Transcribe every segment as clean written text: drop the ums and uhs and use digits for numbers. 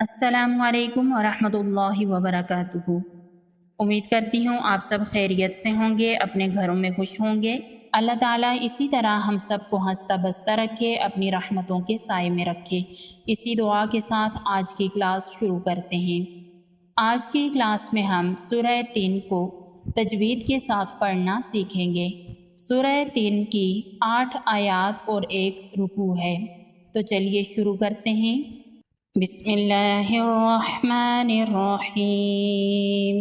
السلام علیکم ورحمۃ اللہ وبرکاتہ۔ امید کرتی ہوں آپ سب خیریت سے ہوں گے، اپنے گھروں میں خوش ہوں گے۔ اللہ تعالیٰ اسی طرح ہم سب کو ہنستا بستا رکھے، اپنی رحمتوں کے سائے میں رکھے۔ اسی دعا کے ساتھ آج کی کلاس شروع کرتے ہیں۔ آج کی کلاس میں ہم سورہ 3 کو تجوید کے ساتھ پڑھنا سیکھیں گے۔ سورہ 3 کی 8 آیات اور 1 رکوع ہے، تو چلیے شروع کرتے ہیں۔ بسم اللہ الرحمن الرحیم۔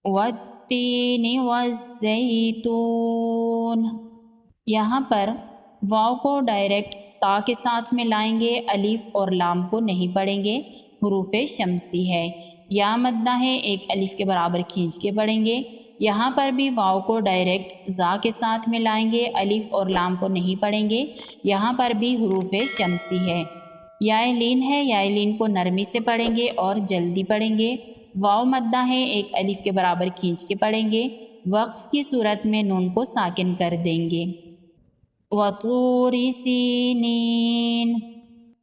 والتین والزیتون، یہاں پر واو کو ڈائریکٹ تا کے ساتھ میں لائیں گے، الف اور لام کو نہیں پڑھیں گے، حروف شمسی ہے۔ یا مدہ ہے، ایک الف کے برابر کھینچ کے پڑھیں گے۔ یہاں پر بھی واو کو ڈائریکٹ زا کے ساتھ میں لائیں گے، الف اور لام کو نہیں پڑھیں گے، یہاں پر بھی حروف شمسی ہے۔ یا لین ہے، یا لین کو نرمی سے پڑھیں گے اور جلدی پڑھیں گے۔ واو مدہ ہے، ایک الف کے برابر کھینچ کے پڑھیں گے، وقف کی صورت میں نون کو ساکن کر دیں گے۔ وطور سینین،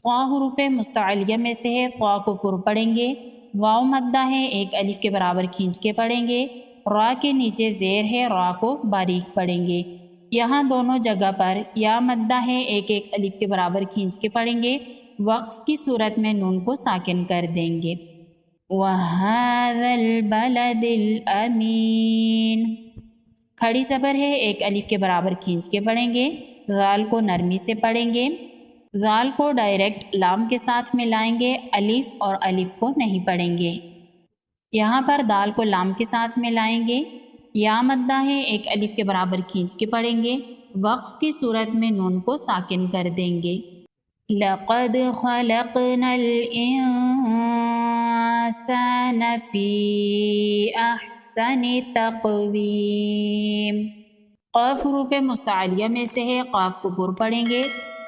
طا حروف مستعلیہ میں سے ہے، طا کو پر پڑھیں گے۔ واو مدہ ہے، ایک الف کے برابر کھینچ کے پڑھیں گے، را کے نیچے زیر ہے، را کو باریک پڑھیں گے۔ یہاں دونوں جگہ پر یا مدہ ہے، ایک ایک الف کے برابر کھینچ کے پڑھیں گے، وقف کی صورت میں نون کو ساکن کر دیں گے۔ وَهَذَا الْبَلَدِ الْأَمِينَ، کھڑی زبر ہے، ایک الف کے برابر کھینچ کے پڑھیں گے، غال کو نرمی سے پڑھیں گے۔ غال کو ڈائریکٹ لام کے ساتھ میں لائیں گے، الف اور الف کو نہیں پڑھیں گے۔ یہاں پر دال کو لام کے ساتھ میں لائیں گے۔ یا مدہ ہے، ایک الف کے برابر کھینچ کے پڑھیں گے، وقف کی صورت میں نون کو ساکن کر دیں گے۔ لَقَدْ خَلَقْنَا الْإِنسَانَ فِي أَحْسَنِ تَقْوِيمٍ، قاف حروف مستعلیہ میں سے ہے، قاف کو پر پڑھیں گے۔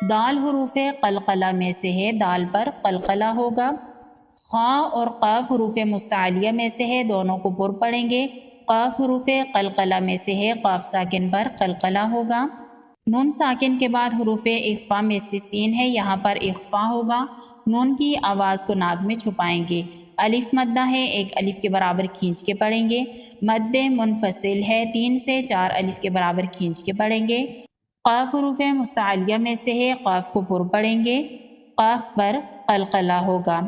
دال حروف قلقلہ میں سے ہے، دال پر قلقلہ ہوگا۔ خا اور قاف حروف مستعلیہ میں سے ہے، دونوں کو پر پڑھیں گے۔ قاف حروف قلقلہ میں سے ہے، قاف ساکن پر قلقلہ ہوگا۔ نون ساکن کے بعد حروف اخفا میں سے سین ہے، یہاں پر اخفا ہوگا، نون کی آواز کو ناک میں چھپائیں گے۔ الف مدہ ہے، ایک الف کے برابر کھینچ کے پڑھیں گے۔ مد منفصل ہے، 3 سے 4 الف کے برابر کھینچ کے پڑھیں گے۔ قاف حروف مستعلیہ میں سے ہے، قاف کو پر پڑھیں گے، قاف پر قلقلہ ہوگا۔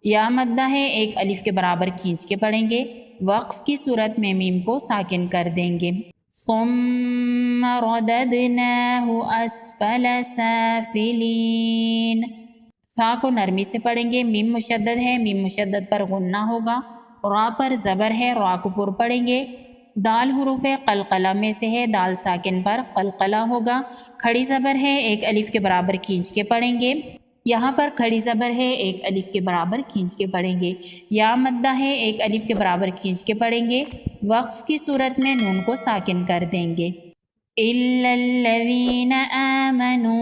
یا مدہ ہے، ایک الف کے برابر کھینچ کے پڑھیں گے، وقف کی صورت میں میم کو ساکن کر دیں گے۔ ثم رددناہ اسفل سافلین، ثا کو نرمی سے پڑھیں گے، میم مشدد ہے، میم مشدد پر غنہ ہوگا۔ را پر زبر ہے، را کو پر پڑھیں گے۔ دال حروف قلقلہ میں سے ہے، دال ساکن پر قلقلہ ہوگا۔ کھڑی زبر ہے، ایک الف کے برابر کھینچ کے پڑھیں گے، یہاں پر کھڑی زبر ہے، ایک الف کے برابر کھینچ کے پڑھیں گے۔ یا مدہ ہے، ایک الف کے برابر کھینچ کے پڑھیں گے، وقف کی صورت میں نون کو ساکن کر دیں گے۔ إِلَّا الَّذِينَ آمَنُوا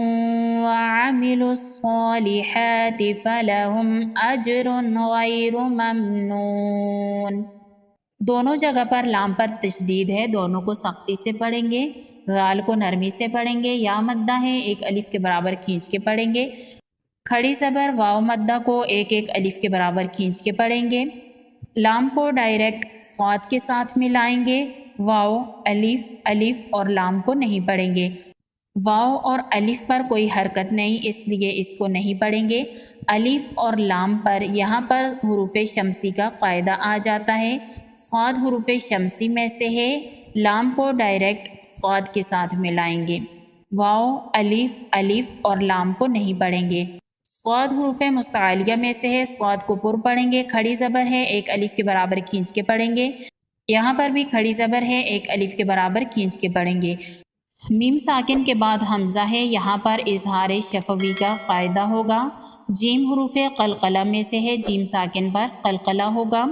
وَعَمِلُوا الصَّالِحَاتِ فَلَهُمْ أَجْرٌ غَيْرُ مَمْنُونٍ، دونوں جگہ پر لام پر تشدید ہے، دونوں کو سختی سے پڑھیں گے۔ غال کو نرمی سے پڑھیں گے۔ یا مدہ ہے، ایک الف کے برابر کھینچ کے پڑھیں گے۔ کھڑی زبر واو مدہ کو ایک ایک الف کے برابر کھینچ کے پڑھیں گے۔ لام کو ڈائریکٹ صاد کے ساتھ ملائیں گے، واو الف الف اور لام کو نہیں پڑھیں گے۔ واو اور الف پر کوئی حرکت نہیں، اس لیے اس کو نہیں پڑھیں گے۔ الف اور لام پر یہاں پر حروف شمسی کا قاعدہ آ جاتا ہے، صاد حروف شمسی میں سے ہے، لام کو ڈائریکٹ صاد کے ساتھ ملائیں گے۔ واو الف الف اور لام کو نہیں پڑھیں گے۔ صاد حروف مستعلیہ میں سے ہے، صاد کو پر پڑھیں گے، کھڑی زبر ہے، ایک الف کے برابر کھینچ کے پڑھیں گے، یہاں پر بھی کھڑی زبر ہے، ایک الف کے برابر کھینچ کے پڑھیں گے۔ میم ساکن کے بعد حمزہ ہے، یہاں پر اظہار شفوی کا قاعدہ ہوگا۔ جیم حروف قلقلہ میں سے ہے، جیم ساکن پر قلقلہ ہوگا۔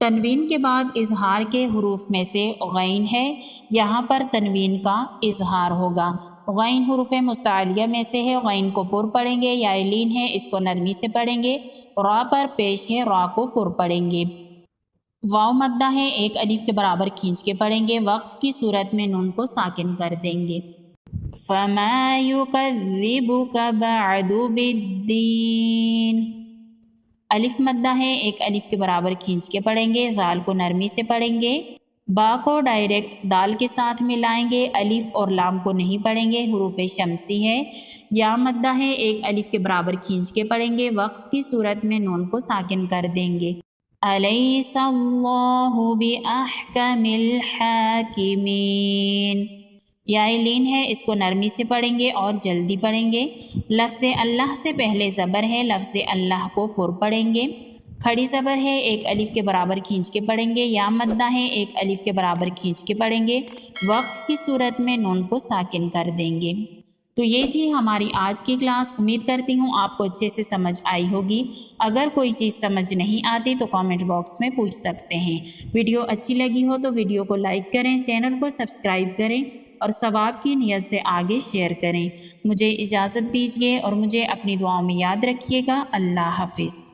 تنوین کے بعد اظہار کے حروف میں سے غین ہے، یہاں پر تنوین کا اظہار ہوگا۔ غین حروف مستعلیہ میں سے ہے، غین کو پر پڑھیں گے۔ یا لین ہے، اس کو نرمی سے پڑھیں گے۔ را پر پیش ہے، را کو پر پڑھیں گے۔ واو مدہ ہے، ایک الف کے برابر کھینچ کے پڑھیں گے، وقف کی صورت میں نون کو ساکن کر دیں گے۔ فَمَا يُكَذِّبُكَ بَعْدُ بِالدِّينِ، الف مدہ ہے، ایک الف کے برابر کھینچ کے پڑھیں گے، دال کو نرمی سے پڑھیں گے، با کو ڈائریکٹ دال کے ساتھ ملائیں گے، الف اور لام کو نہیں پڑھیں گے، حروف شمسی ہے۔ یا مدہ ہے، ایک الف کے برابر کھینچ کے پڑھیں گے، وقف کی صورت میں نون کو ساکن کر دیں گے۔ الیس اللہ باحکم الحاکمین، یا لین ہے، اس کو نرمی سے پڑھیں گے اور جلدی پڑھیں گے۔ لفظ اللہ سے پہلے زبر ہے، لفظ اللہ کو پر پڑھیں گے۔ کھڑی زبر ہے، ایک الف کے برابر کھینچ کے پڑھیں گے، یا مدہ ہے، ایک الف کے برابر کھینچ کے پڑھیں گے، وقف کی صورت میں نون کو ساکن کر دیں گے۔ تو یہ تھی ہماری آج کی کلاس، امید کرتی ہوں آپ کو اچھے سے سمجھ آئی ہوگی۔ اگر کوئی چیز سمجھ نہیں آتی تو کامنٹ باکس میں پوچھ سکتے ہیں۔ ویڈیو اچھی لگی ہو تو ویڈیو کو لائک کریں، چینل کو سبسکرائب کریں اور ثواب کی نیت سے آگے شیئر کریں۔ مجھے اجازت دیجیے اور مجھے اپنی دعاؤں میں یاد رکھیے گا۔ اللہ حافظ۔